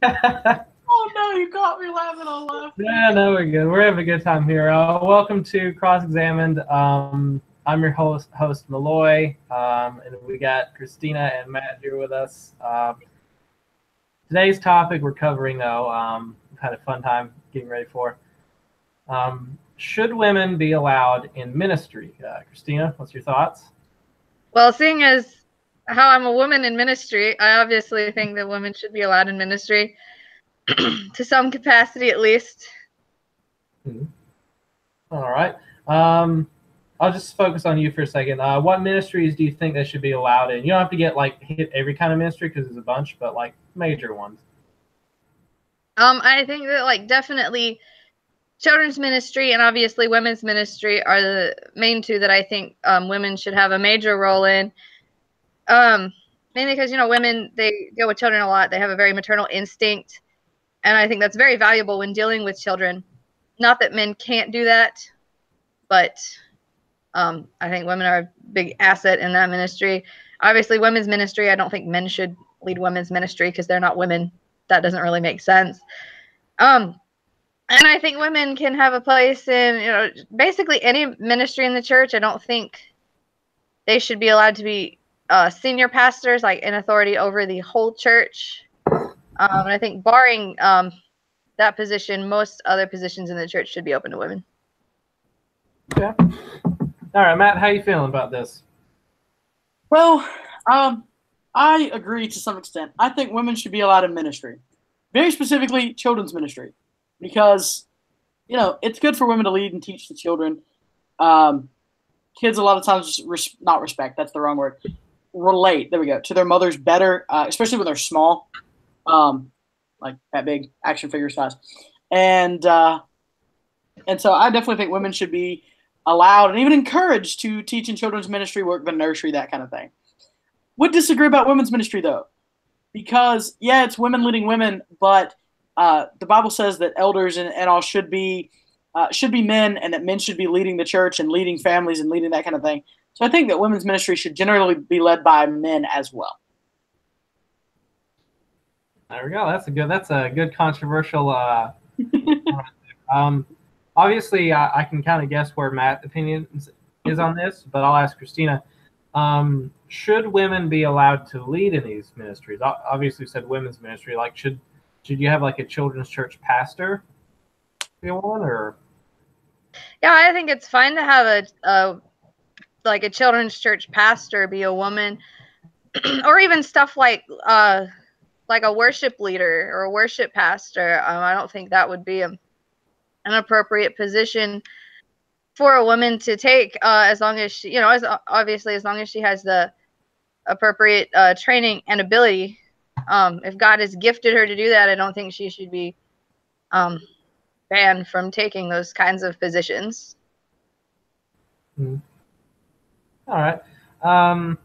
Oh no, you caught me laughing all laugh. Yeah, no, we're good. We're having a good time here. Welcome to Cross Examined. I'm your host Malloy, and we got Christina and Matt here with us. Today's topic we're covering, though, we've had a fun time getting ready for. Should women be allowed in ministry? Christina, what's your thoughts? Well, seeing as how I'm a woman in ministry, I obviously think that women should be allowed in ministry to some capacity at least. Mm-hmm. All right. I'll just focus on you for a second. What ministries do you think they should be allowed in? You don't have to hit every kind of ministry because there's a bunch, but like major ones. I think that definitely children's ministry and obviously women's ministry are the main two that I think women should have a major role in. Mainly because, women, they deal with children a lot. They have a very maternal instinct. And I think that's very valuable when dealing with children. Not that men can't do that, but I think women are a big asset in that ministry. Obviously, women's ministry, I don't think men should lead women's ministry because they're not women. That doesn't really make sense. And I think women can have a place in, basically any ministry in the church. I don't think they should be allowed to be senior pastors, like in authority over the whole church. And I think barring that position, most other positions in the church should be open to women. Yeah. All right, Matt, how are you feeling about this? Well, I agree to some extent. I think women should be allowed in ministry, very specifically children's ministry, because it's good for women to lead and teach the children. Kids a lot of times just not respect. That's the wrong word. Relate. There we go. To their mothers better, especially when they're small, like that big action figure size, and so I definitely think women should be allowed and even encouraged to teach in children's ministry, work the nursery, that kind of thing. Would disagree about women's ministry though, because yeah, it's women leading women, but the Bible says that elders and all should be men, and that men should be leading the church and leading families and leading that kind of thing. So I think that women's ministry should generally be led by men as well. There we go. That's a good controversial. Obviously, I can kind of guess where Matt's opinion is on this, but I'll ask Christina. Should women be allowed to lead in these ministries? Obviously, you said women's ministry. Like, should you have like a children's church pastor be a woman, or? Yeah, I think it's fine to have a children's church pastor be a woman, or even stuff like a worship leader or a worship pastor. I don't think that would be an appropriate position for a woman to take, as long as she, as long as she has the appropriate training and ability. If God has gifted her to do that, I don't think she should be banned from taking those kinds of positions. Mm-hmm. All right.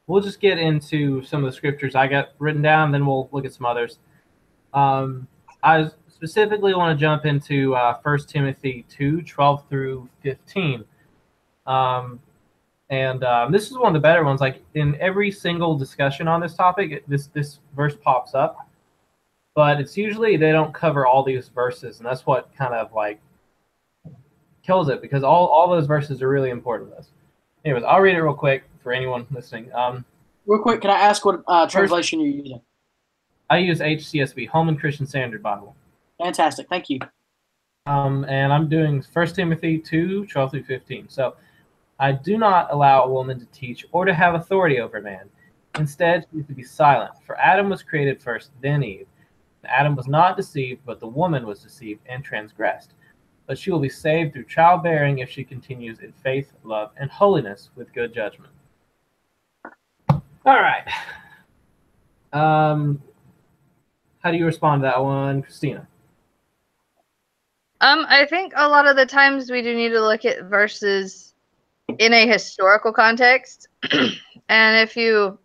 We'll just get into some of the scriptures I got written down, then we'll look at some others. I specifically want to jump into 1 Timothy 2:12 through 15. This is one of the better ones. Like in every single discussion on this topic, this verse pops up, but it's usually they don't cover all these verses, and that's what kind of like kills it, because all those verses are really important to us. Anyways, I'll read it real quick for anyone listening. Real quick, can I ask what translation you're using? I use HCSB, Holman Christian Standard Bible. Fantastic, thank you. And I'm doing 1 Timothy 2:12 through 15. So, I do not allow a woman to teach or to have authority over man. Instead, she is to be silent. For Adam was created first, then Eve. Adam was not deceived, but the woman was deceived and transgressed. But she will be saved through childbearing if she continues in faith, love, and holiness with good judgment. All right. How do you respond to that one, Christina? I think a lot of the times we do need to look at verses in a historical context. And if you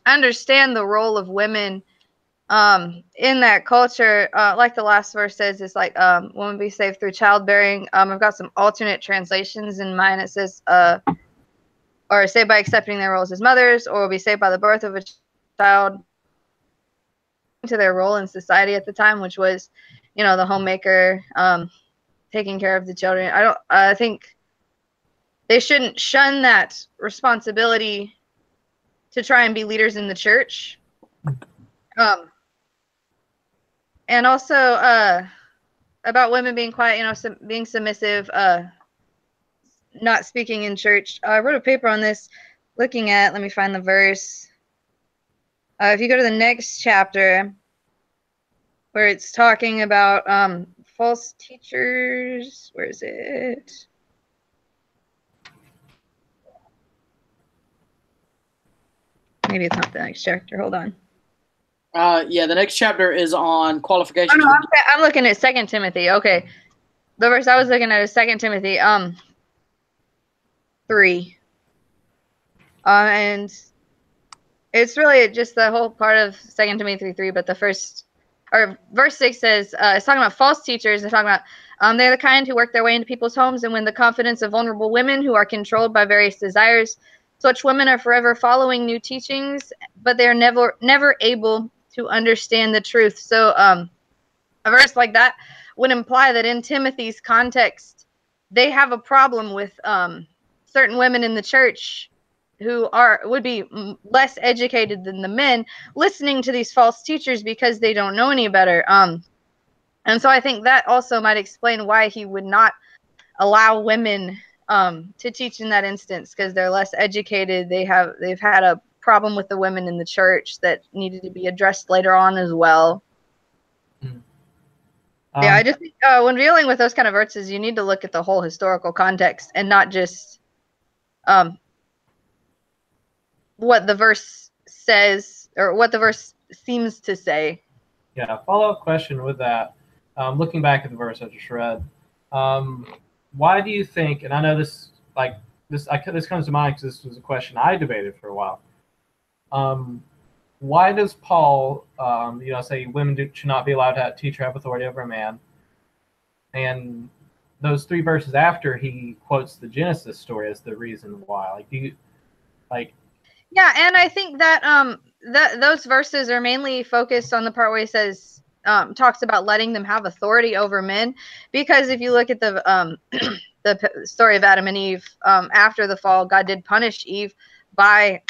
understand the role of women in that culture, like the last verse says, it's like women be saved through childbearing. I've got some alternate translations in mine. It says or saved by accepting their roles as mothers, or will be saved by the birth of a child. to their role in society at the time, which was, the homemaker, taking care of the children. I think they shouldn't shun that responsibility to try and be leaders in the church. And also about women being quiet, being submissive, not speaking in church. I wrote a paper on this let me find the verse. If you go to the next chapter where it's talking about false teachers, where is it? Maybe it's not the next chapter. Hold on. Yeah, the next chapter is on qualifications. Oh, no, I'm looking at 2 Timothy. Okay. The verse I was looking at is 2 Timothy 3. And it's really just the whole part of 2 Timothy 3, but verse 6 says, it's talking about false teachers. They're talking about they're the kind who work their way into people's homes and win the confidence of vulnerable women who are controlled by various desires. Such women are forever following new teachings, but they are never able to understand the truth. So a verse like that would imply that in Timothy's context, they have a problem with certain women in the church who would be less educated than the men listening to these false teachers because they don't know any better. And so I think that also might explain why he would not allow women to teach in that instance, because they're less educated. They've had a problem with the women in the church that needed to be addressed later on as well. Yeah, I just think when dealing with those kind of verses, you need to look at the whole historical context and not just what the verse says or what the verse seems to say. Yeah, follow-up question with that. Looking back at the verse I just read, why do you think, and I know this comes to mind because this was a question I debated for a while. Why does Paul, say women should not be allowed to teach or have authority over a man? And those 3 verses after, he quotes the Genesis story as the reason why. Yeah, and I think that those verses are mainly focused on the part where he says talks about letting them have authority over men, because if you look at the the story of Adam and Eve, after the fall, God did punish Eve by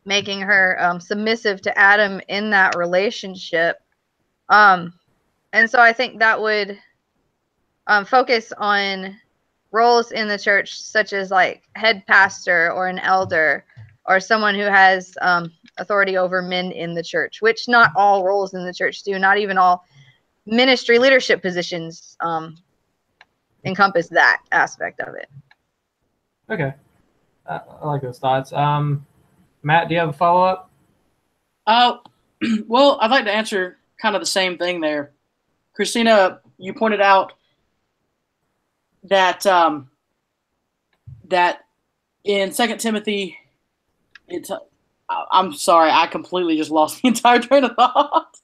making her submissive to Adam in that relationship. And so I think that would focus on roles in the church, such as like head pastor or an elder or someone who has authority over men in the church, which not all roles in the church do. Not even all ministry leadership positions encompass that aspect of it. Okay. I like those thoughts. Matt, do you have a follow-up? Well, I'd like to answer kind of the same thing there. Christina, you pointed out that that in 2 Timothy, I'm sorry, I completely just lost the entire train of thought.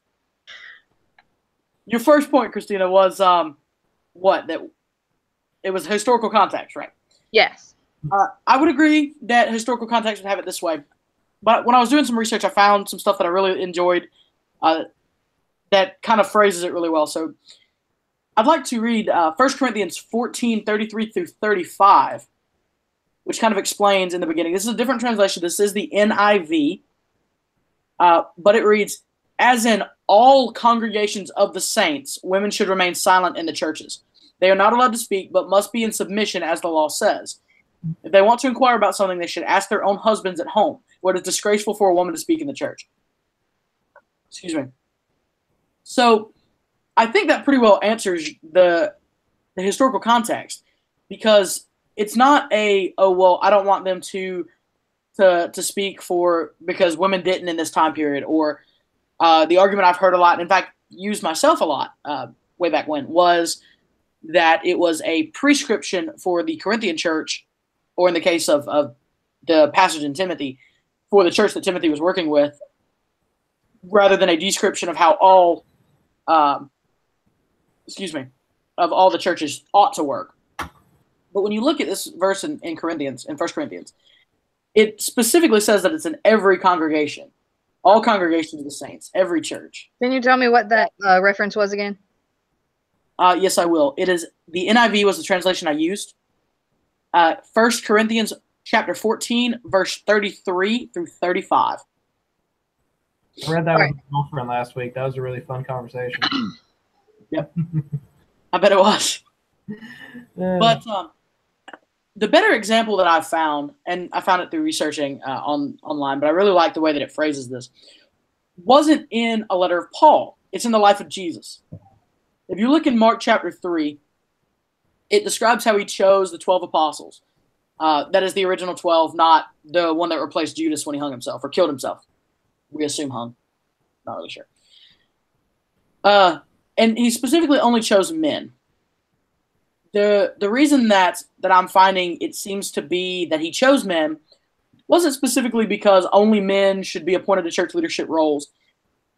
Your first point, Christina, was what? That it was historical context, right? Yes. I would agree that historical context would have it this way. But when I was doing some research, I found some stuff that I really enjoyed that kind of phrases it really well. So I'd like to read 1 Corinthians 14:33-35, which kind of explains in the beginning. This is a different translation. This is the NIV, but it reads, "As in all congregations of the saints, women should remain silent in the churches. They are not allowed to speak, but must be in submission, as the law says. If they want to inquire about something, they should ask their own husbands at home, where it is disgraceful for a woman to speak in the church." Excuse me. So I think that pretty well answers the historical context, because it's not I don't want them to speak because women didn't in this time period, or the argument I've heard a lot, in fact, used myself a lot way back when, was that it was a prescription for the Corinthian church, or in the case of the passage in Timothy, for the church that Timothy was working with, rather than a description of how all the churches ought to work. But when you look at this verse in 1 Corinthians, it specifically says that it's in every congregation. all congregations of the saints, every church. Can you tell me what that reference was again? Yes, I will. It is the NIV was the translation I used. 1 Corinthians chapter 14, verse 33 through 35. I read that All with right. my girlfriend last week. That was a really fun conversation. Yep. I bet it was. But the better example that I've found, and I found it through researching online, but I really like the way that it phrases this, wasn't in a letter of Paul. It's in the life of Jesus. If you look in Mark chapter 3, it describes how he chose the 12 apostles. That is the original 12, not the one that replaced Judas when he hung himself or killed himself. We assume hung. Not really sure. And he specifically only chose men. The reason that I'm finding it seems to be that he chose men wasn't specifically because only men should be appointed to church leadership roles,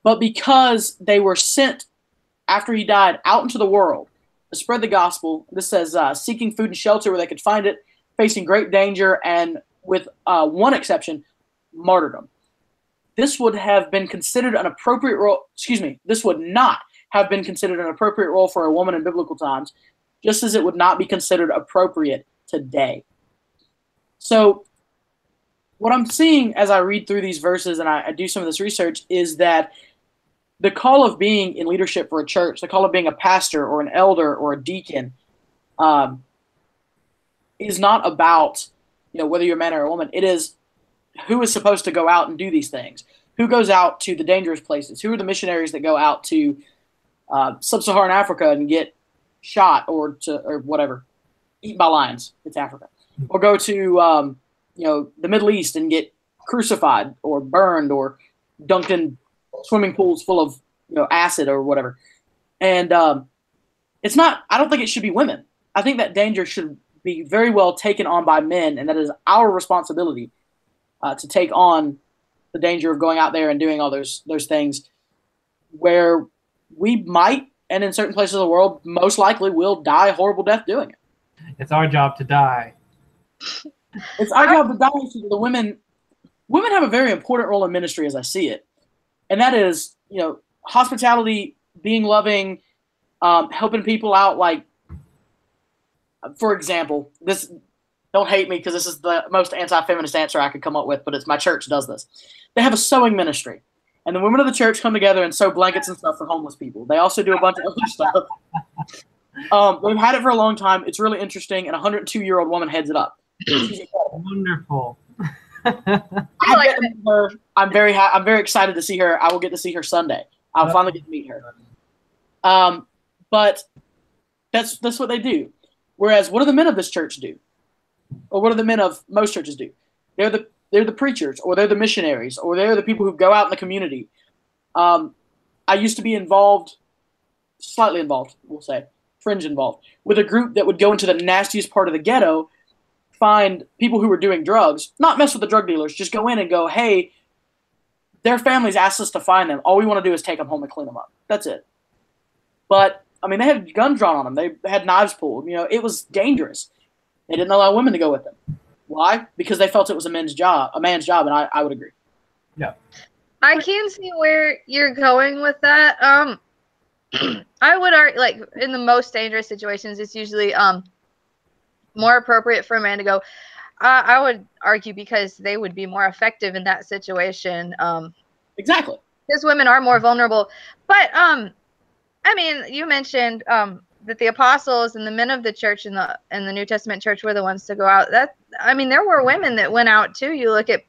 but because they were sent after he died out into the world to spread the gospel. This says seeking food and shelter where they could find it, facing great danger, and with one exception, martyrdom. This would have been considered an appropriate role. Excuse me. This would not have been considered an appropriate role for a woman in biblical times, just as it would not be considered appropriate today. So what I'm seeing as I read through these verses and I do some of this research is that the call of being in leadership for a church, the call of being a pastor or an elder or a deacon, is not about whether you're a man or a woman. It is who is supposed to go out and do these things. Who goes out to the dangerous places? Who are the missionaries that go out to sub-Saharan Africa and get shot or whatever, eaten by lions? It's Africa. Or go to the Middle East and get crucified or burned or dunked in swimming pools full of acid or whatever. And it's not. I don't think it should be women. I think that danger should be very well taken on by men, and that is our responsibility to take on the danger of going out there and doing all those things where we might, and in certain places of the world, most likely will die a horrible death doing it. It's our job to die. It's our job to die so the women have a very important role in ministry as I see it. And that is, hospitality, being loving, helping people out. Like, for example, this, don't hate me because this is the most anti-feminist answer I could come up with, but it's my church does this. They have a sewing ministry. And the women of the church come together and sew blankets and stuff for homeless people. They also do a bunch of other stuff. They've had it for a long time. It's really interesting, and a 102-year-old woman heads it up. Wonderful. I'm very excited to see her. I will get to see her Sunday. I'll finally get to meet her. But that's what they do. Whereas, what do the men of this church do? Or what do the men of most churches do? They're the preachers, or they're the missionaries, or they're the people who go out in the community. I used to be slightly involved, we'll say, fringe involved, with a group that would go into the nastiest part of the ghetto, find people who were doing drugs, not mess with the drug dealers, just go in and go, hey, their families asked us to find them. All we want to do is take them home and clean them up. That's it. But, they had guns drawn on them. They had knives pulled. It was dangerous. They didn't allow women to go with them. Why? Because they felt it was a man's job, and I would agree. Yeah. I can see where you're going with that. I would argue, like, in the most dangerous situations, it's usually more appropriate for a man to go. I would argue because they would be more effective in that situation. Exactly. Because women are more vulnerable. But, you mentioned that the apostles and the men of the church in the New Testament church were the ones to go out. There were women that went out too. You look at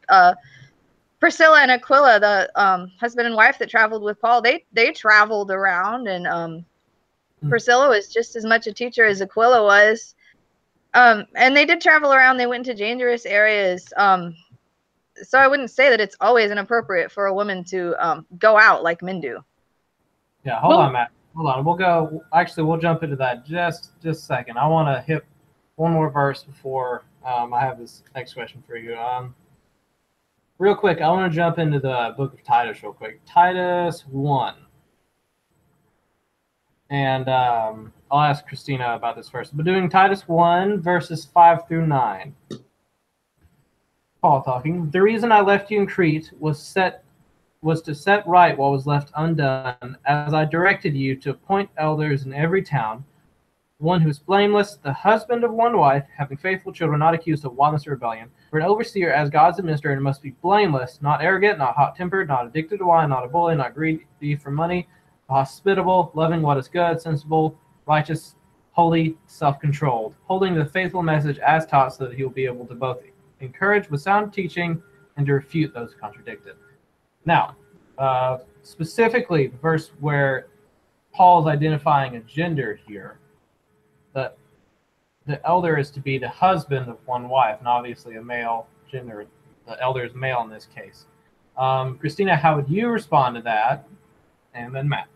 Priscilla and Aquila, the husband and wife that traveled with Paul. They traveled around, and Priscilla was just as much a teacher as Aquila was. And they did travel around. They went into dangerous areas. So I wouldn't say that it's always inappropriate for a woman to go out like men do. Yeah, hold on, Matt. Hold on. We'll jump into that just a second. I want to hit one more verse before I have this next question for you. Real quick, I want to jump into the book of Titus real quick. Titus 1. And I'll ask Christina about this first. But doing Titus 1, verses 5 through 9. Paul talking. The reason I left you in Crete was was to set right what was left undone, as I directed you to appoint elders in every town, one who is blameless, the husband of one wife, having faithful children, not accused of wildness or rebellion. For an overseer as God's administrator must be blameless, not arrogant, not hot-tempered, not addicted to wine, not a bully, not greedy for money, hospitable, loving what is good, sensible, righteous, holy, self-controlled, holding the faithful message as taught, so that he will be able to both encourage with sound teaching and to refute those who contradict it. Now, specifically, the verse where Paul is identifying a gender here, that the elder is to be the husband of one wife, and obviously a male gender. The elder is male in this case. Christina, how would you respond to that? And then Matt.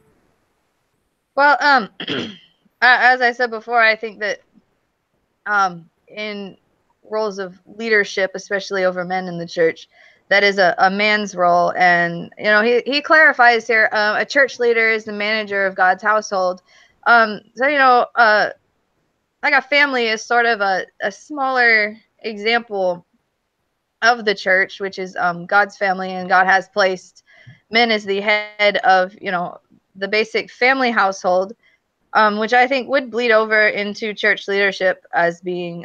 Well, as I said before, I think that in roles of leadership, especially over men in the church, that is a man's role. And, he clarifies here, a church leader is the manager of God's household. Like a family is sort of a smaller example of the church, which is God's family, and God has placed men as the head of, the basic family household, which I think would bleed over into church leadership as being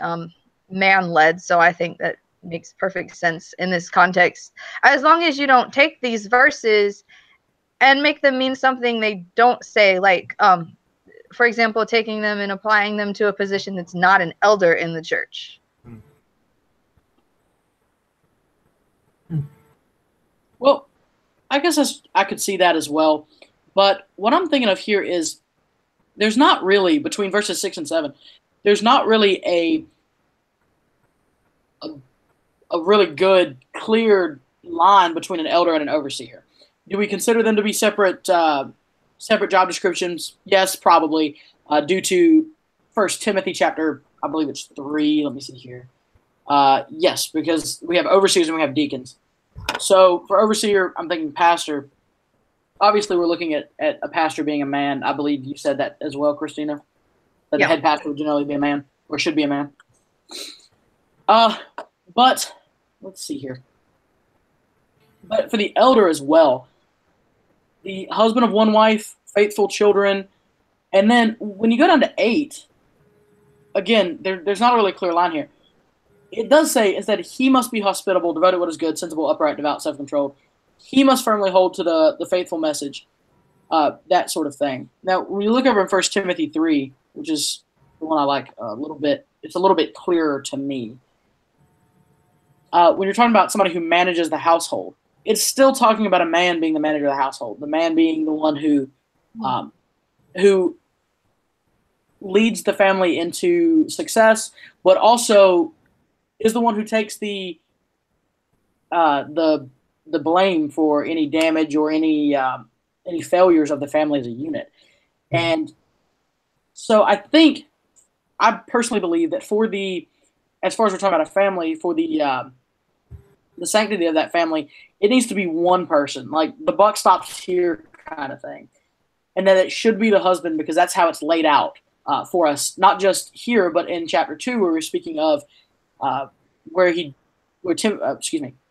man-led. So I think that makes perfect sense in this context, as long as you don't take these verses and make them mean something they don't say, like for example, taking them and applying them to a position that's not an elder in the church. Well, I guess I could see that as well. But what I'm thinking of here is there's not really, between verses 6 and 7, there's not really a really good, clear line between an elder and an overseer. Do we consider them to be separate job descriptions? Yes, probably, due to 1 Timothy chapter, I believe it's 3. Let me see here. Yes, because we have overseers and we have deacons. So for overseer, I'm thinking pastor. Obviously, we're looking at a pastor being a man. I believe you said that as well, Christina. That the head pastor would generally be a man, or should be a man. But let's see here. But for the elder as well, the husband of one wife, faithful children, and then when you go down to 8, again, there's not really a clear line here. It does say is that he must be hospitable, devoted to what is good, sensible, upright, devout, self-controlled. He must firmly hold to the faithful message, that sort of thing. Now, when you look over in 1 Timothy 3, which is the one I like a little bit, it's a little bit clearer to me. When you're talking about somebody who manages the household, it's still talking about a man being the manager of the household, the man being the one who leads the family into success, but also is the one who takes the blame for any damage or any failures of the family as a unit. And so I personally believe that as far as we're talking about a family, for the sanctity of that family, it needs to be one person, like the buck stops here kind of thing. And that it should be the husband, because that's how it's laid out for us, not just here, but in chapter 2, where we're speaking of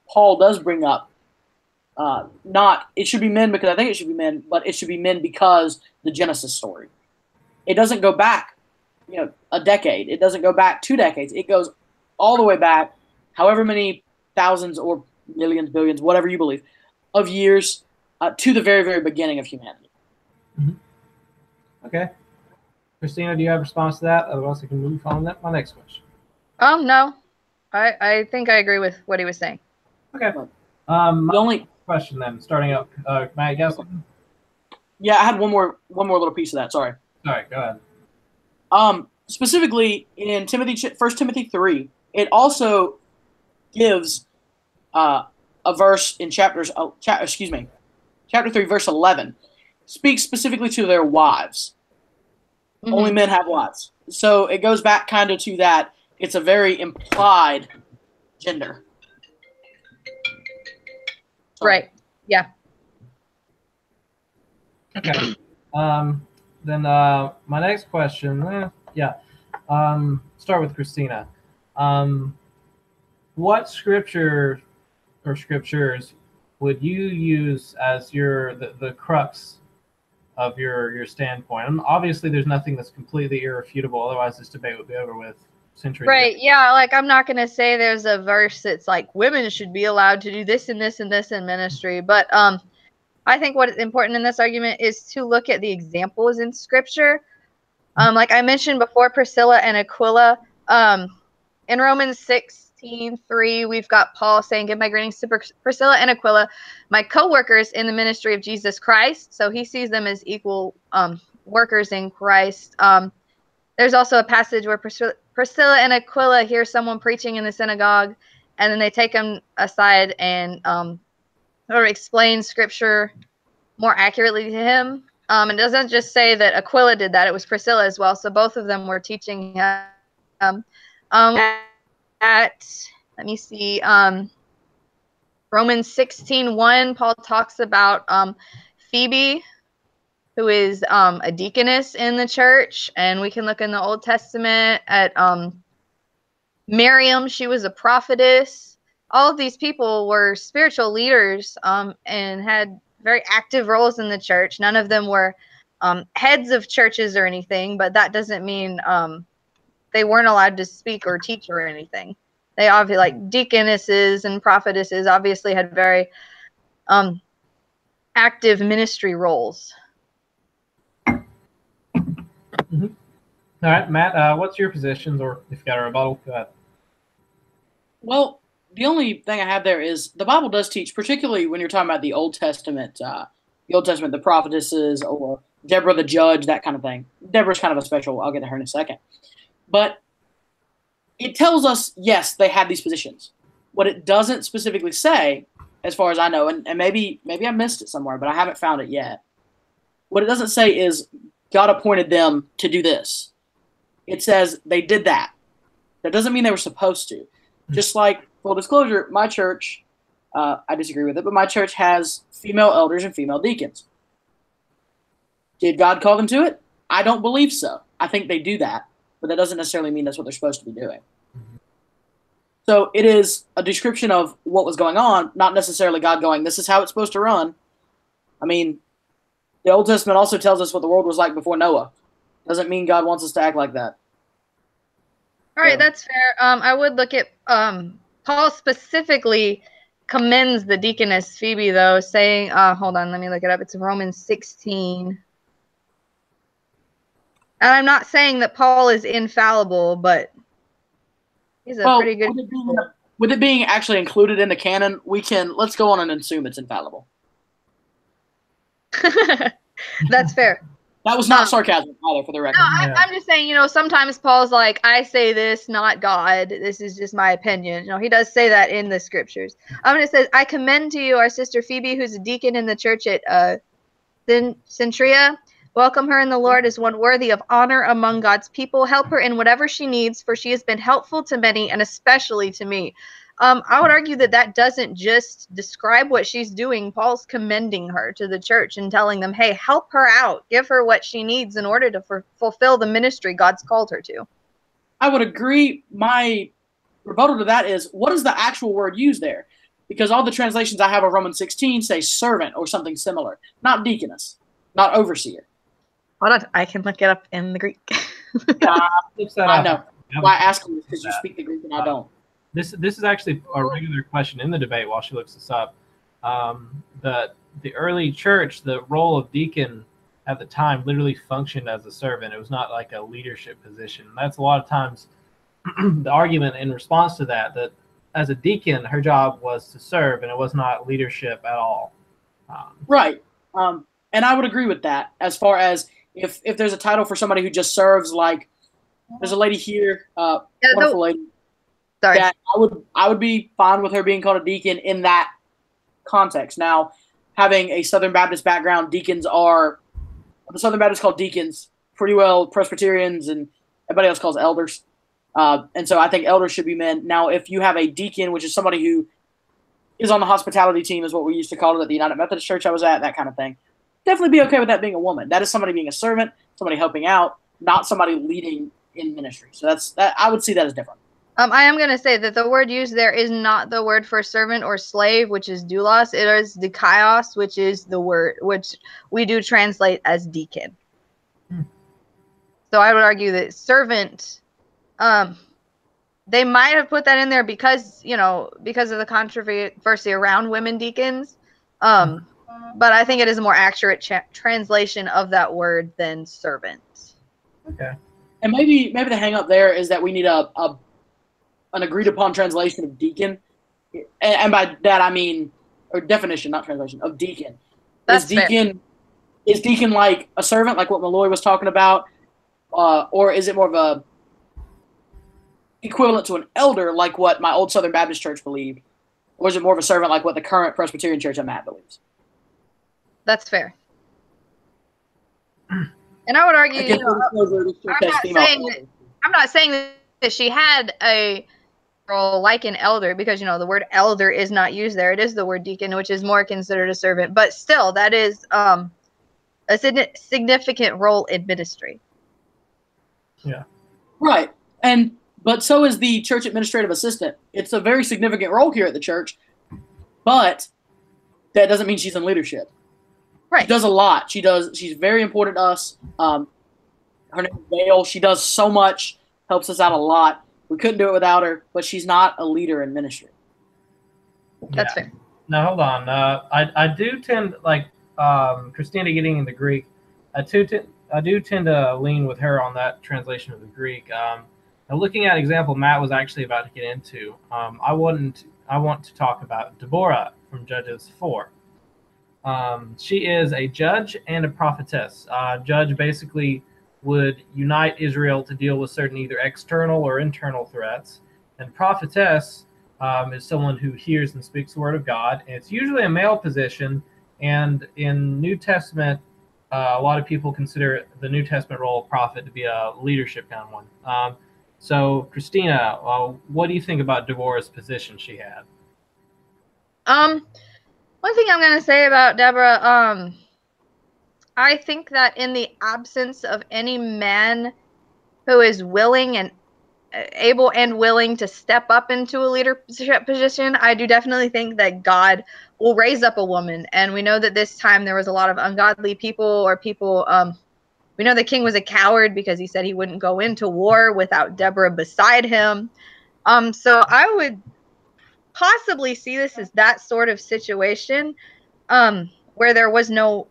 Paul does bring up not it should be men because I think it should be men, but it should be men because the Genesis story. It doesn't go back, a decade. It doesn't go back 2 decades. It goes all the way back, however many thousands or millions, billions, whatever you believe, of years to the very, very beginning of humanity. Mm-hmm. Okay. Christina, do you have a response to that? Otherwise, I can move on to my next question. No. I think I agree with what he was saying. Okay. The only question then, starting up, Matt, guess? Yeah, I had one more little piece of that. Sorry. All right, go ahead. Specifically in 1 Timothy 3, it also gives a verse in chapter 3, verse 11, speaks specifically to their wives. Mm-hmm. Only men have wives. So it goes back kind of to that. It's a very implied gender. Right. Yeah. Okay. Then my next question, start with Christina. What scripture or scriptures would you use as the crux of your standpoint? And obviously, there's nothing that's completely irrefutable. Otherwise, this debate would be over with centuries ago. Right. Yeah. Like, I'm not going to say there's a verse that's like women should be allowed to do this and this and this in ministry. But I think what is important in this argument is to look at the examples in Scripture. Like I mentioned before, Priscilla and Aquila. In Romans 16:3, we've got Paul saying, "Give my greetings to Priscilla and Aquila, my co-workers in the ministry of Jesus Christ." So he sees them as equal workers in Christ. There's also a passage where Priscilla and Aquila hear someone preaching in the synagogue, and then they take him aside and or explain Scripture more accurately to him. It doesn't just say that Aquila did that; it was Priscilla as well. So both of them were teaching him. Let me see, Romans 16:1, Paul talks about Phoebe, who is a deaconess in the church, and we can look in the Old Testament at Miriam. She was a prophetess. All of these people were spiritual leaders and had very active roles in the church. None of them were heads of churches or anything, but that doesn't mean they weren't allowed to speak or teach or anything. They obviously, like deaconesses and prophetesses, obviously had very active ministry roles. Mm-hmm. All right, Matt, what's your positions, or if you got a rebuttal, go ahead. Well, the only thing I have there is the Bible does teach, particularly when you're talking about the Old Testament, the prophetesses, or Deborah the judge, that kind of thing. Deborah's kind of a special. I'll get to her in a second. But it tells us, yes, they had these positions. What it doesn't specifically say, as far as I know, and maybe I missed it somewhere, but I haven't found it yet. What it doesn't say is God appointed them to do this. It says they did that. That doesn't mean they were supposed to. Just like, full disclosure, my church, I disagree with it, but my church has female elders and female deacons. Did God call them to it? I don't believe so. I think they do that, but that doesn't necessarily mean that's what they're supposed to be doing. So it is a description of what was going on, not necessarily God going, this is how it's supposed to run. I mean, the Old Testament also tells us what the world was like before Noah. Doesn't mean God wants us to act like that. All right, that's fair. I would look at Paul specifically commends the deaconess Phoebe, though, saying, hold on, let me look it up. It's Romans 16. And I'm not saying that Paul is infallible, but he's a pretty good. With it being actually included in the canon, let's go on and assume it's infallible. That's fair. That was not sarcasm either, for the record. No, I'm just saying, sometimes Paul's like, I say this, not God. This is just my opinion. He does say that in the Scriptures. It says, I commend to you our sister Phoebe, who's a deacon in the church at Centria. Welcome her in the Lord as one worthy of honor among God's people. Help her in whatever she needs, for she has been helpful to many, and especially to me. I would argue that doesn't just describe what she's doing. Paul's commending her to the church and telling them, hey, help her out. Give her what she needs in order to fulfill the ministry God's called her to. I would agree. My rebuttal to that is, what is the actual word used there? Because all the translations I have of Romans 16 say servant or something similar, not deaconess, not overseer. Hold on, I can look it up in the Greek. I know. Why ask you? Because you speak the Greek and I don't. This is actually a regular question in the debate while she looks this up. The early church, the role of deacon at the time literally functioned as a servant. It was not like a leadership position. That's a lot of times the argument in response to that as a deacon, her job was to serve and it was not leadership at all. Right. And I would agree with that as far as if there's a title for somebody who just serves, like there's a lady here, wonderful lady. Sorry. That I would be fine with her being called a deacon in that context. Now, having a Southern Baptist background, the Southern Baptists call deacons pretty well Presbyterians, and everybody else calls elders. And so I think elders should be men. Now, if you have a deacon, which is somebody who is on the hospitality team, is what we used to call it at the United Methodist Church I was at, that kind of thing, definitely be okay with that being a woman. That is somebody being a servant, somebody helping out, not somebody leading in ministry. So that I would see that as different. I am going to say that the word used there is not the word for servant or slave, which is doulos. It is dikaios, which is the word which we do translate as deacon. So I would argue that servant, they might have put that in there because, because of the controversy around women deacons. But I think it is a more accurate translation of that word than servant. Okay. And maybe the hang up there is that we need an agreed upon translation of deacon, and by that I mean, or definition, not translation, of deacon. That's fair. Is deacon like a servant, like what Malloy was talking about, or is it more of a equivalent to an elder, like what my old Southern Baptist church believed, or is it more of a servant, like what the current Presbyterian church I'm at believes? That's fair. And I would argue, I'm not saying that she had a role like an elder, because the word elder is not used there. It is the word deacon, which is more considered a servant, but still that is a significant role in ministry. Yeah. Right. But so is the church administrative assistant. It's a very significant role here at the church, but that doesn't mean she's in leadership. Right. She does a lot. She's very important to us. Her name is Vale. She does so much, helps us out a lot. We couldn't do it without her, but she's not a leader in ministry. That's fair. Now, hold on. I do tend, like Christina getting in the Greek, I do tend to lean with her on that translation of the Greek. Now, looking at example Matt was actually about to get into, I want to talk about Deborah from Judges 4. She is a judge and a prophetess. Judge basically would unite Israel to deal with certain either external or internal threats. And prophetess is someone who hears and speaks the word of God. And it's usually a male position. And in New Testament, a lot of people consider the New Testament role of prophet to be a leadership kind of one. So, Christina, what do you think about Deborah's position she had? One thing I'm going to say about Deborah, I think that in the absence of any man who is willing and able and willing to step up into a leadership position, I do definitely think that God will raise up a woman. And we know that this time there was a lot of ungodly people, or people, we know the king was a coward because he said he wouldn't go into war without Deborah beside him. So I would possibly see this as that sort of situation, where there was no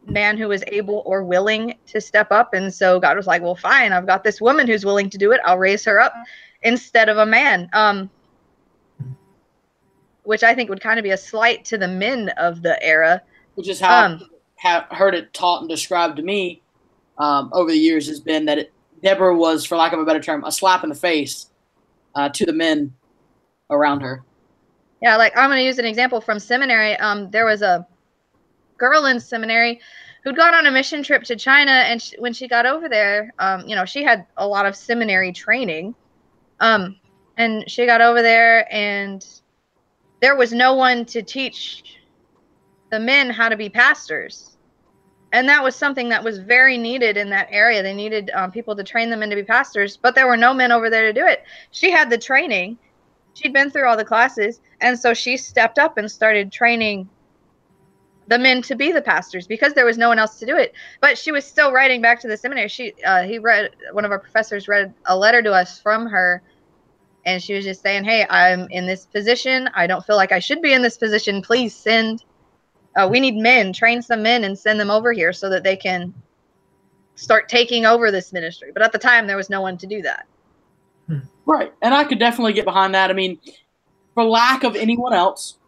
man who was able or willing to step up. And so God was like, well, fine, I've got this woman who's willing to do it. I'll raise her up instead of a man. Which I think would kind of be a slight to the men of the era. Which is how I've heard it taught and described to me over the years, has been that Deborah was, for lack of a better term, a slap in the face to the men around her. Yeah, like I'm going to use an example from seminary. There was a girl in seminary who'd gone on a mission trip to China, and when she got over there, she had a lot of seminary training, and she got over there, and there was no one to teach the men how to be pastors, and that was something that was very needed in that area. They needed people to train them in to be pastors, but there were no men over there to do it. She had the training. She'd been through all the classes, and so she stepped up and started training the men to be the pastors because there was no one else to do it. But she was still writing back to the seminary. One of our professors read a letter to us from her, and she was just saying, hey, I'm in this position. I don't feel like I should be in this position. Please we need men, train some men and send them over here so that they can start taking over this ministry. But at the time, there was no one to do that. Right. And I could definitely get behind that. I mean, for lack of anyone else,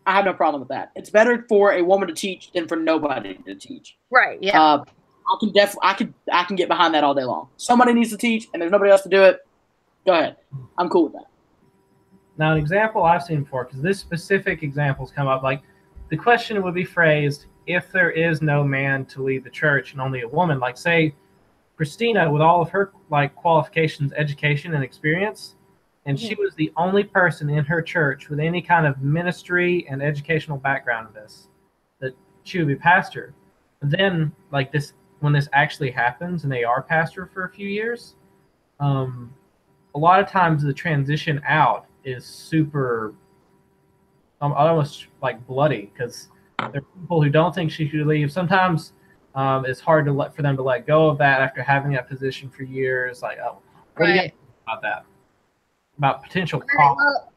I have no problem with that. It's better for a woman to teach than for nobody to teach. Right. Yeah. I can get behind that all day long. Somebody needs to teach, and there's nobody else to do it. Go ahead. I'm cool with that. Now, an example I've seen before, because this specific example's come up, like the question would be phrased, if there is no man to lead the church and only a woman, like say Christina, with all of her like qualifications, education, and experience, and she was the only person in her church with any kind of ministry and educational background in this, that she would be pastor. But then, like this, when this actually happens and they are pastor for a few years, a lot of times the transition out is super, almost like bloody, because there are people who don't think she should leave. Sometimes it's hard for them to let go of that after having that position for years. Like, oh, what do you guys Right. think about that? About potential Right. cost? Well,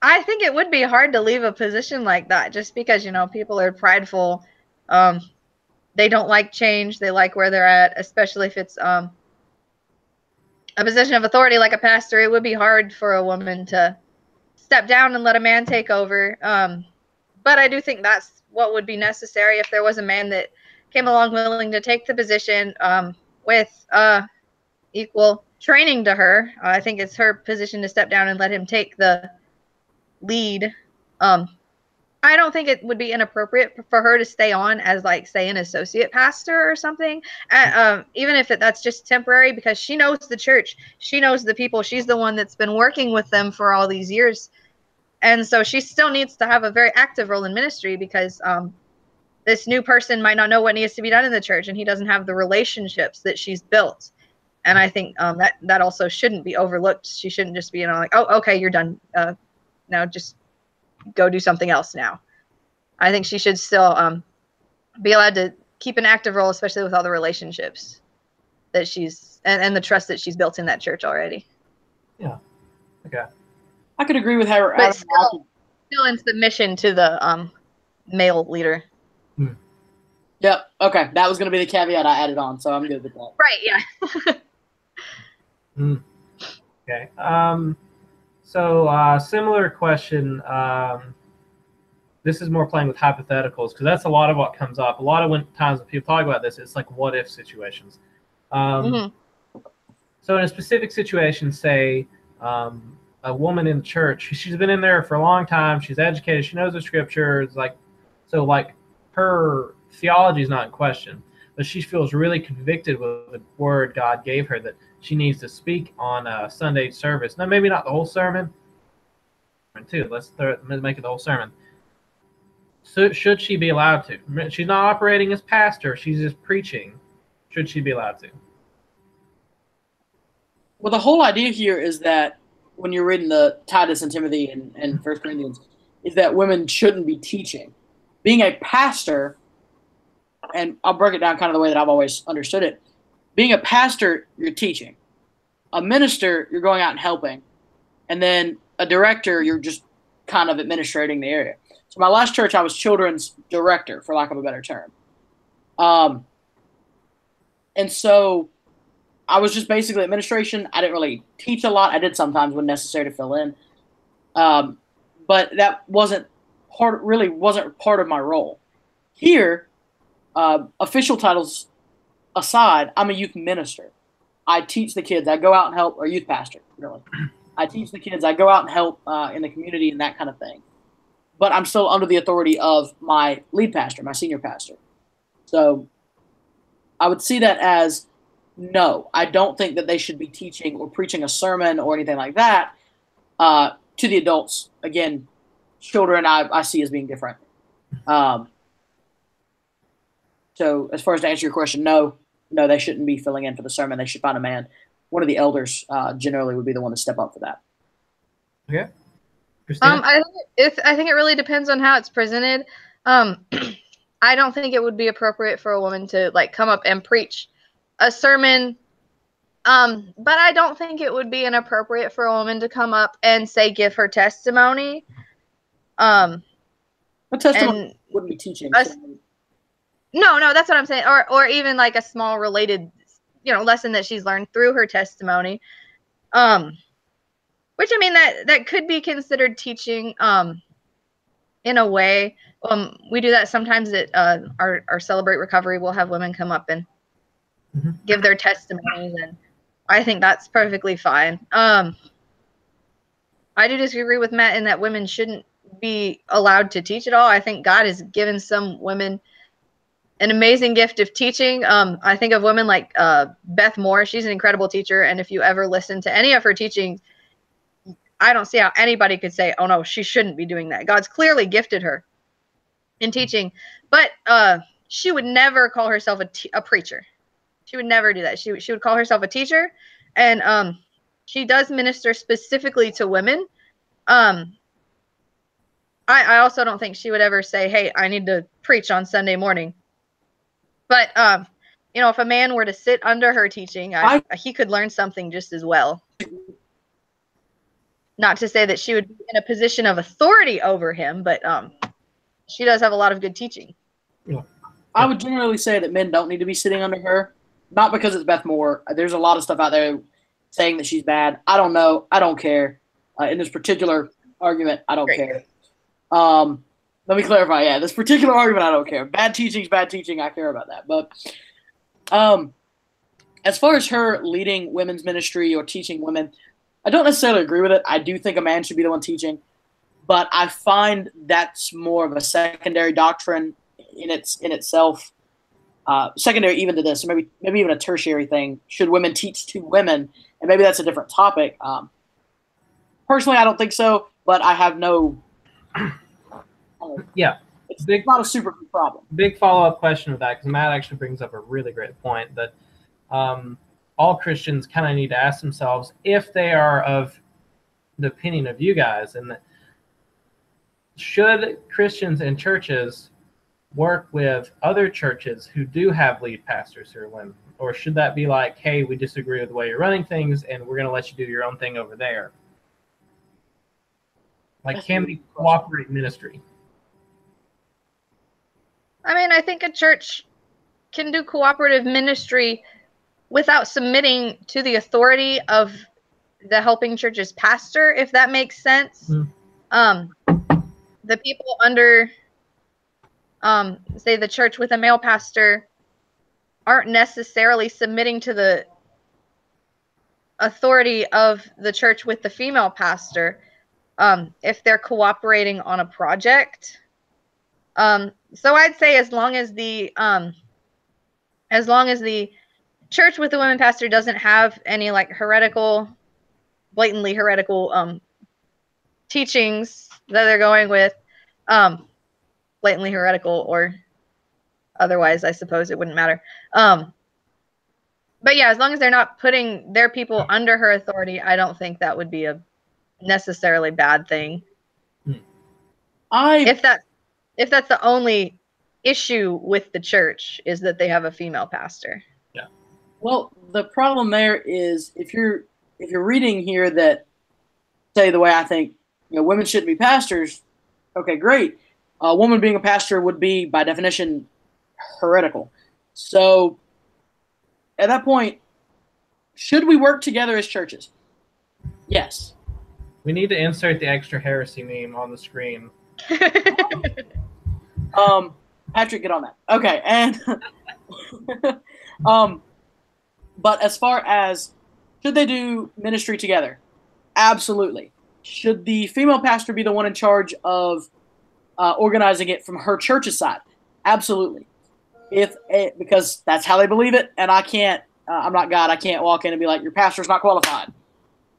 I think it would be hard to leave a position like that just because, people are prideful. Um, they don't like change. They like where they're at, especially if it's a position of authority like a pastor. It would be hard for a woman to step down and let a man take over. But I do think that's what would be necessary if there was a man that came along willing to take the position with equal training to her. I think it's her position to step down and let him take the lead. I don't think it would be inappropriate for her to stay on as, like, say, an associate pastor or something, even if that's just temporary, because she knows the church. She knows the people. She's the one that's been working with them for all these years. And so she still needs to have a very active role in ministry because this new person might not know what needs to be done in the church, and he doesn't have the relationships that she's built. And I think that also shouldn't be overlooked. She shouldn't just be, like, oh, okay, you're done. Now just go do something else now. I think she should still be allowed to keep an active role, especially with all the relationships that she's and the trust that she's built in that church already. Yeah. Okay. I could agree with her. But still in submission to the male leader. Yep. Okay. That was going to be the caveat I added on, so I'm good with that. Right. Yeah. Okay. So similar question. This is more playing with hypotheticals, because that's a lot of what comes up. A lot of times when people talk about this, it's like what if situations. So in a specific situation, say a woman in the church, she's been in there for a long time. She's educated. She knows the scriptures. Like her theology is not in question, but she feels really convicted with the word God gave her that she needs to speak on a Sunday service. Now, maybe not the whole sermon, too. Let's make it the whole sermon. So should she be allowed to? She's not operating as pastor. She's just preaching. Should she be allowed to? Well, the whole idea here is that when you're reading the Titus and Timothy and 1 Corinthians, is that women shouldn't be teaching. Being a pastor, and I'll break it down kind of the way that I've always understood it. Being a pastor, you're teaching. A minister, you're going out and helping. And then a director, you're just kind of administrating the area. So my last church, I was children's director, for lack of a better term. And so I was just basically administration. I didn't really teach a lot. I did sometimes when necessary to fill in. But that wasn't part of my role. Here, official titles aside, I'm a youth minister. I teach the kids. I go out and help, or youth pastor, really. I teach the kids. I go out and help in the community and that kind of thing. But I'm still under the authority of my lead pastor, my senior pastor. So I would see that as, no, I don't think that they should be teaching or preaching a sermon or anything like that to the adults. Again, children I see as being different. So as far as to answer your question, no, they shouldn't be filling in for the sermon. They should find a man. One of the elders generally would be the one to step up for that. Okay. Christina? I think it really depends on how it's presented. I don't think it would be appropriate for a woman to, like, come up and preach a sermon. But I don't think it would be inappropriate for a woman to come up and, say, give her testimony. A testimony wouldn't be teaching. No, that's what I'm saying. Or even like a small related, lesson that she's learned through her testimony. Which, I mean, that could be considered teaching in a way. We do that sometimes at our Celebrate Recovery. We'll have women come up and give their testimonies, and I think that's perfectly fine. I do disagree with Matt in that women shouldn't be allowed to teach at all. I think God has given some women an amazing gift of teaching. I think of women like Beth Moore. She's an incredible teacher, and if you ever listen to any of her teachings, I don't see how anybody could say, oh, no, she shouldn't be doing that. God's clearly gifted her in teaching, but she would never call herself a preacher. She would never do that. She would call herself a teacher, and she does minister specifically to women. I also don't think she would ever say, hey, I need to preach on Sunday morning. But, you know, if a man were to sit under her teaching, he could learn something just as well. Not to say that she would be in a position of authority over him, but she does have a lot of good teaching. Yeah. I would generally say that men don't need to be sitting under her, not because it's Beth Moore. There's a lot of stuff out there saying that she's bad. I don't know. I don't care. In this particular argument, I don't care. Let me clarify. Yeah, this particular argument, I don't care. Bad teaching is bad teaching. I care about that. But as far as her leading women's ministry or teaching women, I don't necessarily agree with it. I do think a man should be the one teaching, but I find that's more of a secondary doctrine in itself. Secondary even to this, or maybe even a tertiary thing. Should women teach to women? And maybe that's a different topic. Personally, I don't think so, but I have no. Yeah, it's not a super big problem. Big follow-up question with that, because Matt actually brings up a really great point that all Christians kind of need to ask themselves if they are of the opinion of you guys, and that should Christians and churches work with other churches who do have lead pastors who are women, or should that be like, hey, we disagree with the way you're running things, and we're going to let you do your own thing over there? Like, can we cooperate ministry? I mean, I think a church can do cooperative ministry without submitting to the authority of the helping church's pastor, if that makes sense. The people under, say, the church with a male pastor aren't necessarily submitting to the authority of the church with the female pastor if they're cooperating on a project. So I'd say as long as the church with the women pastor doesn't have any like blatantly heretical teachings that they're going with, blatantly heretical or otherwise, I suppose it wouldn't matter. But yeah, as long as they're not putting their people under her authority, I don't think that would be a necessarily bad thing. If that's the only issue with the church, is that they have a female pastor. Yeah. Well, the problem there is if you're reading here that say the way I think, women shouldn't be pastors. Okay, great. A woman being a pastor would be by definition heretical. So at that point, should we work together as churches? Yes. We need to insert the extra heresy meme on the screen. Patrick, get on that. Okay, and but as far as should they do ministry together? Absolutely. Should the female pastor be the one in charge of organizing it from her church's side? Absolutely. Because that's how they believe it, and I can't. I'm not God. I can't walk in and be like, your pastor's not qualified,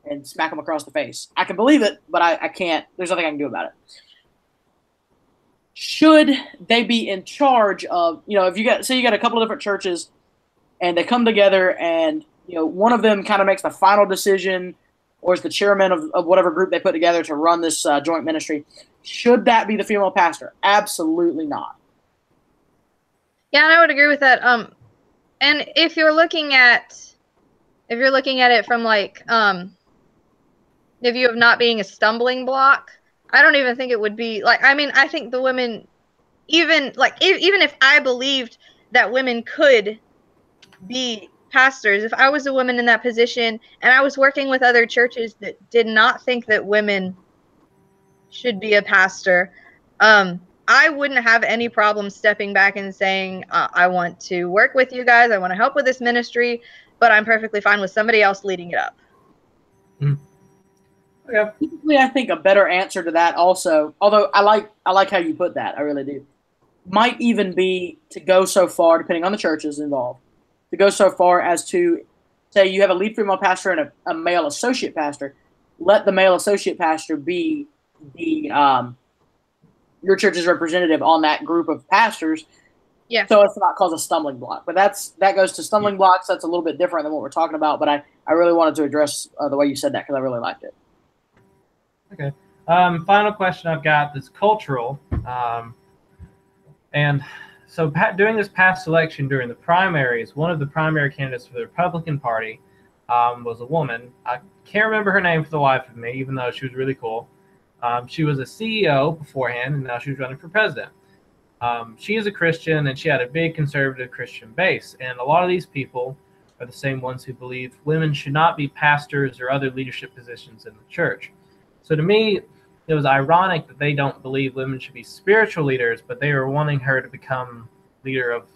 and smack them across the face. I can believe it, but I can't. There's nothing I can do about it. Should they be in charge of, if you got a couple of different churches and they come together and, one of them kind of makes the final decision or is the chairman of whatever group they put together to run this joint ministry, should that be the female pastor? Absolutely not. Yeah, and I would agree with that. And if you're looking at it from like, the view of not being a stumbling block, I don't even think it would be like, I think the women, even if I believed that women could be pastors, if I was a woman in that position and I was working with other churches that did not think that women should be a pastor, I wouldn't have any problem stepping back and saying, I want to work with you guys. I want to help with this ministry, but I'm perfectly fine with somebody else leading it up. Yeah. Typically, I think a better answer to that also, although I like how you put that, I really do, might even be to go so far, depending on the churches involved, to go so far as to say you have a lead female pastor and a male associate pastor. Let the male associate pastor be the your church's representative on that group of pastors. Yeah. so as to not cause a stumbling block. But that goes to stumbling blocks. That's a little bit different than what we're talking about. But I really wanted to address the way you said that because I really liked it. Okay. Final question I've got is cultural. And so during this past election, during the primaries, one of the primary candidates for the Republican Party was a woman. I can't remember her name for the life of me, even though she was really cool. She was a CEO beforehand, and now she's running for president. She is a Christian, and she had a big conservative Christian base. And a lot of these people are the same ones who believe women should not be pastors or other leadership positions in the church. So to me, it was ironic that they don't believe women should be spiritual leaders, but they were wanting her to become leader of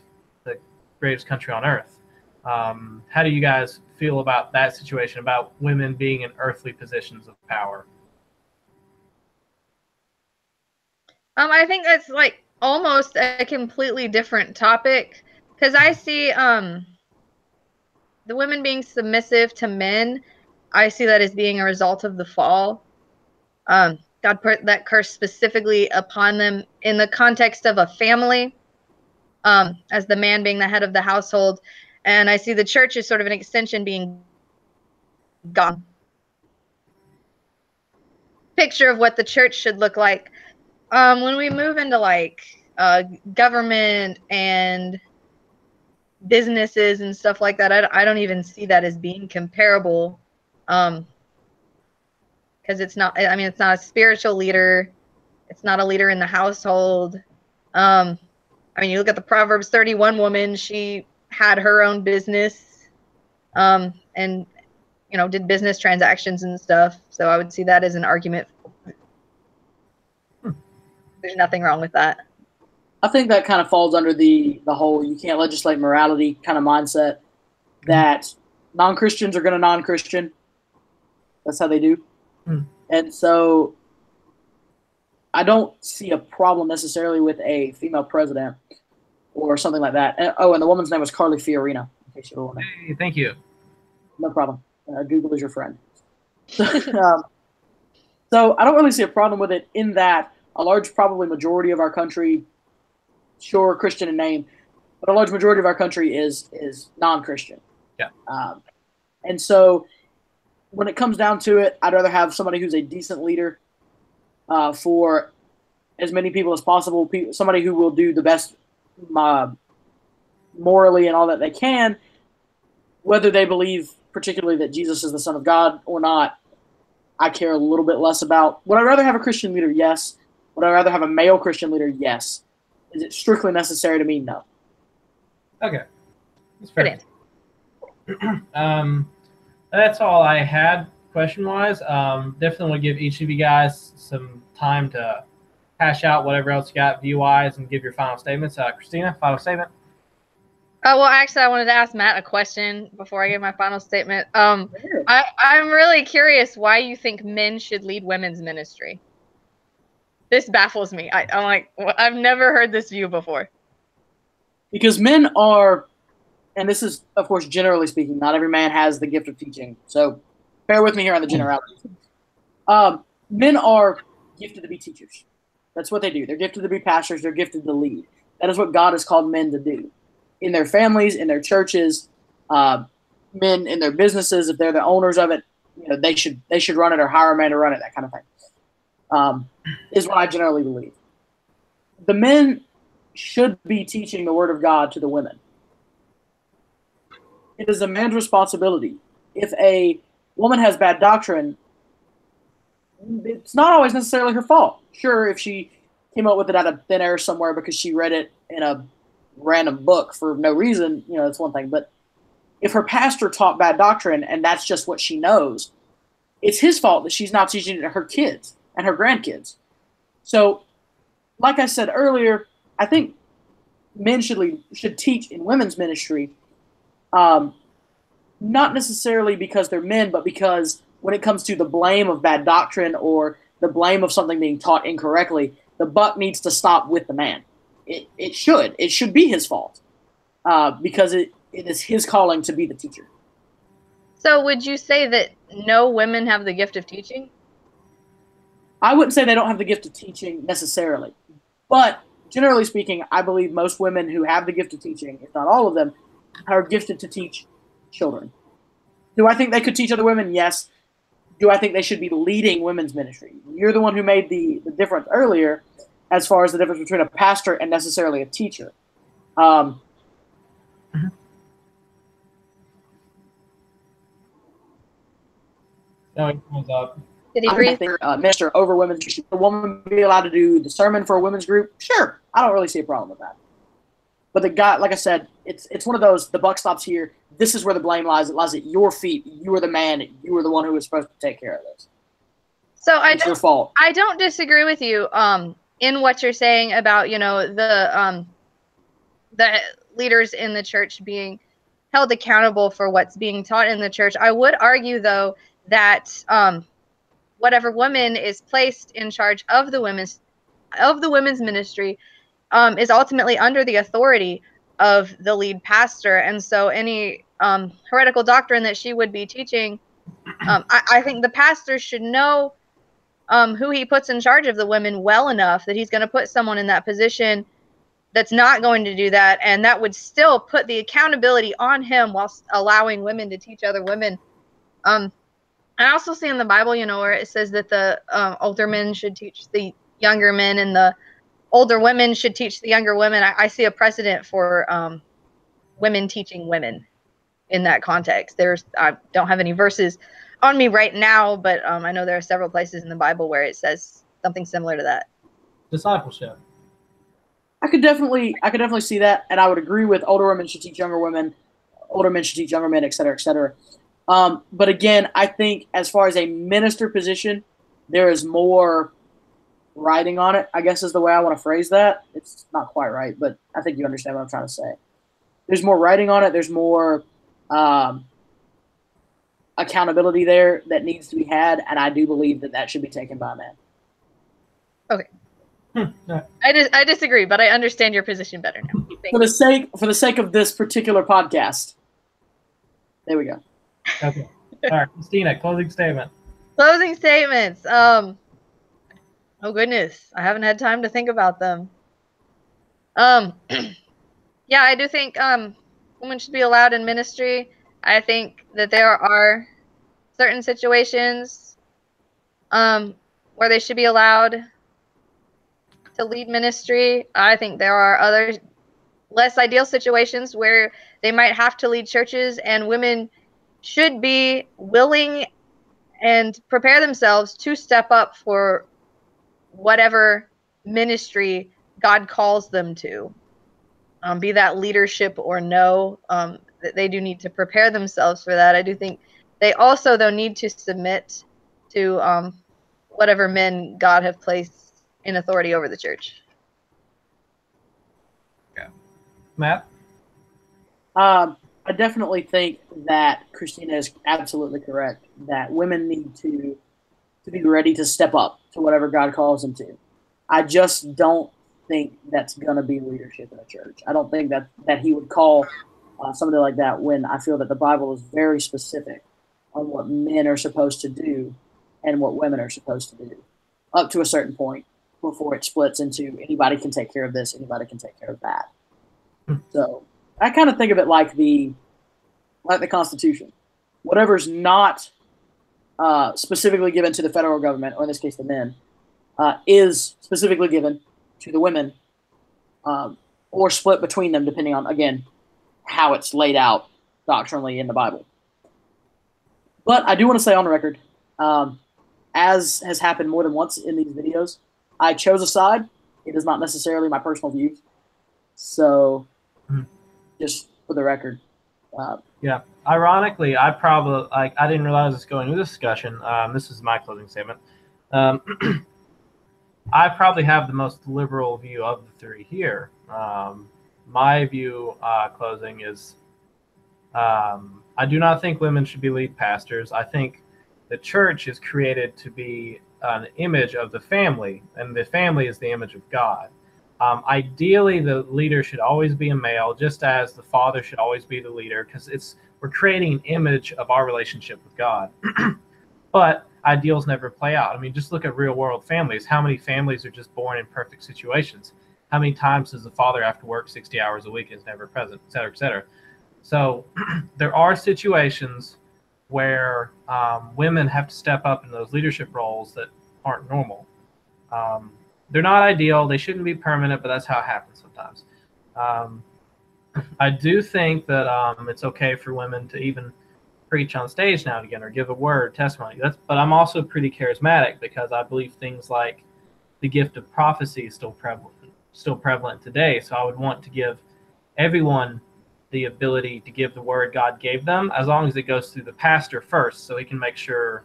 the greatest country on earth. How do you guys feel about that situation, about women being in earthly positions of power? I think that's like almost a completely different topic, because I see the women being submissive to men. I see that as being a result of the fall. God put that curse specifically upon them in the context of a family, as the man being the head of the household. And I see the church as sort of an extension being gone. Picture of what the church should look like. When we move into like government and businesses and stuff like that, I don't even see that as being comparable. Because it's not, I mean, it's not a spiritual leader. It's not a leader in the household. I mean, you look at the Proverbs 31 woman, she had her own business, and, you know, did business transactions and stuff. So I would see that as an argument. There's nothing wrong with that. I think that kind of falls under the whole you can't legislate morality kind of mindset that non-Christians are going to non-Christian. That's how they do. And so I don't see a problem necessarily with a female president or something like that. And the woman's name was Carly Fiorina, in case you were wondering. Hey, thank you. No problem. Google is your friend. So I don't really see a problem with it in that a large, probably majority of our country, sure, Christian in name, but a large majority of our country is non-Christian. Yeah. And so when it comes down to it, I'd rather have somebody who's a decent leader for as many people as possible, somebody who will do the best morally and all that they can, whether they believe particularly that Jesus is the Son of God or not. I care a little bit less about. Would I rather have a Christian leader? Yes. Would I rather have a male Christian leader? Yes. Is it strictly necessary to me? No. Okay. That's fair. That's all I had question-wise. Definitely want to give each of you guys some time to hash out whatever else you got view-wise and give your final statements. Christina, final statement? Well, actually, I wanted to ask Matt a question before I give my final statement. I'm really curious why you think men should lead women's ministry. This baffles me. I'm like, I've never heard this view before. Because men are, and this is, of course, generally speaking, not every man has the gift of teaching. So bear with me here on the generalities. Men are gifted to be teachers. That's what they do. They're gifted to be pastors. They're gifted to lead. That is what God has called men to do. In their families, in their churches, men in their businesses, if they're the owners of it, you know, they should run it or hire a man to run it, that kind of thing. Is what I generally believe. The men should be teaching the Word of God to the women. It is a man's responsibility. If a woman has bad doctrine, it's not always necessarily her fault. Sure, if she came up with it out of thin air somewhere because she read it in a random book for no reason, you know, that's one thing. But if her pastor taught bad doctrine and that's just what she knows, it's his fault that she's not teaching it to her kids and her grandkids. So, like I said earlier, I think men should teach in women's ministry, not necessarily because they're men, but because when it comes to the blame of bad doctrine or the blame of something being taught incorrectly, the buck needs to stop with the man. It should be his fault because it is his calling to be the teacher. So would you say that no women have the gift of teaching? I wouldn't say they don't have the gift of teaching necessarily, but generally speaking, I believe most women who have the gift of teaching, if not all of them, are gifted to teach children. Do I think they could teach other women? Yes. Do I think they should be leading women's ministry? You're the one who made the difference earlier as far as the difference between a pastor and necessarily a teacher. No, he comes up. Did he I breathe? think minister over women. Should a woman be allowed to do the sermon for a women's group? Sure. I don't really see a problem with that. But the guy, like I said, it's one of those, the buck stops here. This is where the blame lies. It lies at your feet. You are the man. You are the one who is supposed to take care of this. So It's your fault. I don't disagree with you in what you're saying about, you know, the leaders in the church being held accountable for what's being taught in the church. I would argue, though, that whatever woman is placed in charge of the women's ministry is ultimately under the authority of the lead pastor, and so any heretical doctrine that she would be teaching, I think the pastor should know who he puts in charge of the women well enough that he's going to put someone in that position that's not going to do that, and that would still put the accountability on him whilst allowing women to teach other women. I also see in the Bible, you know, where it says that the older men should teach the younger men and the older women should teach the younger women. I see a precedent for women teaching women in that context. I don't have any verses on me right now, but I know there are several places in the Bible where it says something similar to that. Discipleship. I could definitely see that, and I would agree with older women should teach younger women, older men should teach younger men, et cetera, et cetera. But again, I think as far as a minister position, there is more writing on it, I guess is the way I want to phrase that. It's not quite right, but I think you understand what I'm trying to say. There's more writing on it. There's more accountability there that needs to be had, and I do believe that should be taken by men. Okay. I disagree, but I understand your position better now. For the sake of this particular podcast, there we go. Okay. All right, Christina, closing statement. Closing statements. Oh goodness, I haven't had time to think about them. Yeah, I do think women should be allowed in ministry. I think that there are certain situations where they should be allowed to lead ministry. I think there are other less ideal situations where they might have to lead churches, and women should be willing and prepare themselves to step up for whatever ministry God calls them to, be that leadership or no. That they do need to prepare themselves for that. I do think they also, though, need to submit to whatever men God have placed in authority over the church. Yeah. Matt? I definitely think that Christina is absolutely correct, that women need to be ready to step up to whatever God calls them to. I just don't think that's going to be leadership in a church. I don't think that he would call something like that when I feel that the Bible is very specific on what men are supposed to do and what women are supposed to do, up to a certain point before it splits into anybody can take care of this, anybody can take care of that. So I kind of think of it like the Constitution. Whatever's not specifically given to the federal government, or in this case the men, is specifically given to the women, or split between them depending on, again, how it's laid out doctrinally in the Bible. But I do want to say on the record, as has happened more than once in these videos, I chose a side. It is not necessarily my personal views. So, just for the record. Yeah. Ironically, I didn't realize this going into this discussion. This is my closing statement. I probably have the most liberal view of the three here. My view, closing, is I do not think women should be lead pastors. I think the church is created to be an image of the family, and the family is the image of God. Ideally, the leader should always be a male, just as the father should always be the leader, because we're creating an image of our relationship with God. But ideals never play out. I mean, just look at real world families. How many families are just born in perfect situations? How many times does the father have to work 60 hours a week and is never present, et cetera, et cetera? So there are situations where women have to step up in those leadership roles that aren't normal. They're not ideal. They shouldn't be permanent, but that's how it happens sometimes. I do think that it's okay for women to even preach on stage now and again or give a word, testimony. But I'm also pretty charismatic because I believe things like the gift of prophecy is still prevalent today. So I would want to give everyone the ability to give the word God gave them, as long as it goes through the pastor first, so he can make sure,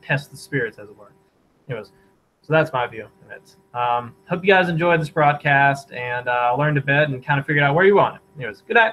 test the spirits, as it were. Anyways, so that's my view of it. Hope you guys enjoyed this broadcast and learned a bit and kind of figured out where you want it. Anyways, good night.